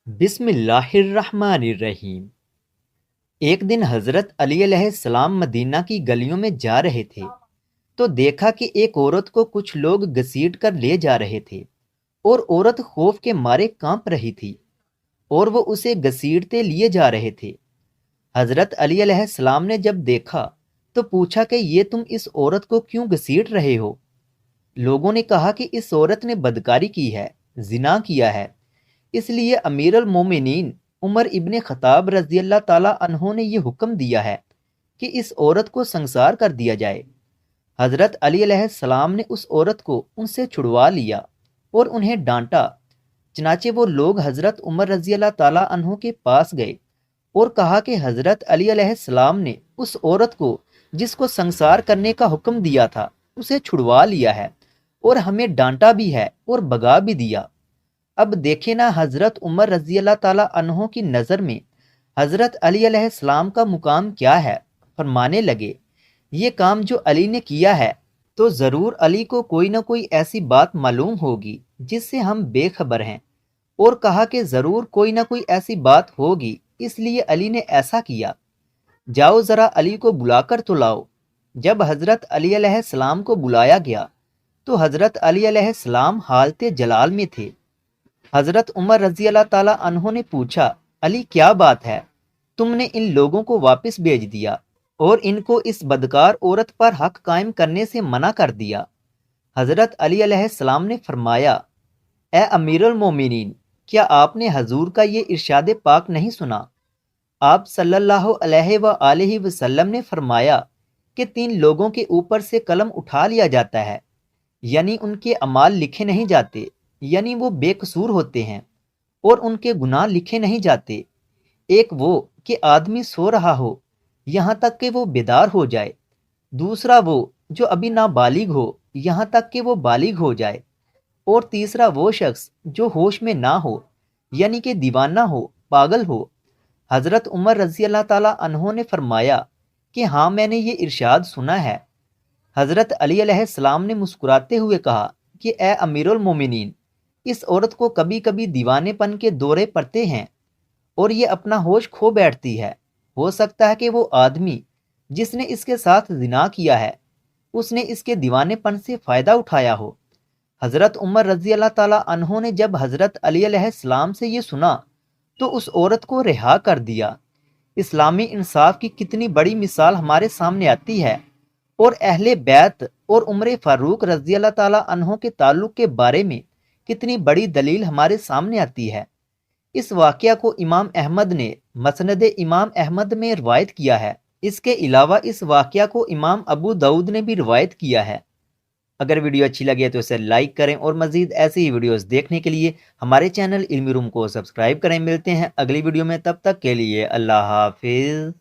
बिस्मिल्लाहिर्रहमानिर्रहीम। एक दिन हज़रत अली अलैहिस्सलाम मदीना की गलियों में जा रहे थे तो देखा कि एक औरत को कुछ लोग घसीट कर ले जा रहे थे और औरत खौफ के मारे कांप रही थी और वो उसे घसीटते लिए जा रहे थे। हज़रत अली अलैहिस्सलाम ने जब देखा तो पूछा कि ये तुम इस औरत को क्यों घसीट रहे हो? लोगों ने कहा कि इस औरत ने बदकारी की है, जिना किया है, इसलिए अमीर अल मोमिनीन उमर इब्ने खताब रजी अल्लाह ताला अन्हों ने ये हुक्म दिया है कि इस औरत को संसार कर दिया जाए। हज़रत अली अलैहिस्सलाम ने उस औरत को उनसे छुड़वा लिया और उन्हें डांटा। चनाचे वो लोग हज़रत उमर रजी अल्लाह ताला अन्हों के पास गए और कहा कि हज़रत अली अलैहिस्सलाम ने उस औरत को जिसको संसार करने का हुक्म दिया था उसे छुड़वा लिया है और हमें डांटा भी है और भगा भी दिया। अब देखे ना हज़रत उमर रजी अल्लाह ताला अन्हों की नज़र में हज़रत अली अलैहिस्सलाम का मुकाम क्या है। फरमाने लगे, ये काम जो अली ने किया है तो ज़रूर अली को कोई ना कोई ऐसी बात मालूम होगी जिससे हम बेखबर हैं, और कहा कि ज़रूर कोई ना कोई ऐसी बात होगी इसलिए अली ने ऐसा किया। जाओ ज़रा अली को बुलाकर तो लाओ। जब हज़रत अली अलैहिस्सलाम को बुलाया गया तो हज़रत अली अलैहिस्सलाम हालते जलाल में थे। हज़रत उमर रजी अल्लाह ताला अन्हों ने पूछा, अली क्या बात है, तुमने इन लोगों को वापस भेज दिया और इनको इस बदकार औरत पर हक कायम करने से मना कर दिया। हज़रत अली अलैहिस्सलाम ने फरमाया, ए अमीरुल मोमिनीन, क्या आपने हजूर का ये इरशाद पाक नहीं सुना? आप सल्लल्लाहु अलैहि व आलिहि वसल्लम ने फरमाया कि 3 लोगों के ऊपर से कलम उठा लिया जाता है, यानी उनके अमाल लिखे नहीं जाते, यानी वो बेकसूर होते हैं और उनके गुनाह लिखे नहीं जाते। एक वो कि आदमी सो रहा हो यहाँ तक कि वो बेदार हो जाए, दूसरा वो जो अभी नाबालिग हो यहाँ तक कि वो बालिग हो जाए, और तीसरा वो शख्स जो होश में ना हो यानी कि दीवाना हो, पागल हो। हज़रत उमर रजी अल्लाह ताला अन्हों ने फरमाया कि हाँ, मैंने ये इरशाद सुना है। हज़रत अली अलैहिस्सलाम ने मुस्कुराते हुए कहा कि ए अमीरुल मोमिनीन, इस औरत को कभी कभी दीवानेपन के दौरे पड़ते हैं और ये अपना होश खो बैठती है। हो सकता है कि वो आदमी जिसने इसके साथ जिना किया है उसने इसके दीवानेपन से फ़ायदा उठाया हो। हज़रत उमर रज़ी अल्लाह ताला अन्हों ने जब हज़रत अली अलैहिस्सलाम से ये सुना तो उस औरत को रिहा कर दिया। इस्लामी इंसाफ की कितनी बड़ी मिसाल हमारे सामने आती है, और अहले बैत और उमर फ़ारूक रज़ी अल्लाह ताला अन्हों के ताल्लुक़ के बारे में कितनी बड़ी दलील हमारे सामने आती है। इस वाक़या को इमाम अहमद ने मसनद इमाम अहमद में रवायत किया है। इसके अलावा इस वाक़या को इमाम अबू दाऊद ने भी रवायत किया है। अगर वीडियो अच्छी लगे तो इसे लाइक करें और मज़ीद ऐसी ही वीडियोस देखने के लिए हमारे चैनल इल्मी रूम को सब्सक्राइब करें। मिलते हैं अगली वीडियो में, तब तक के लिए अल्लाह हाफिज़।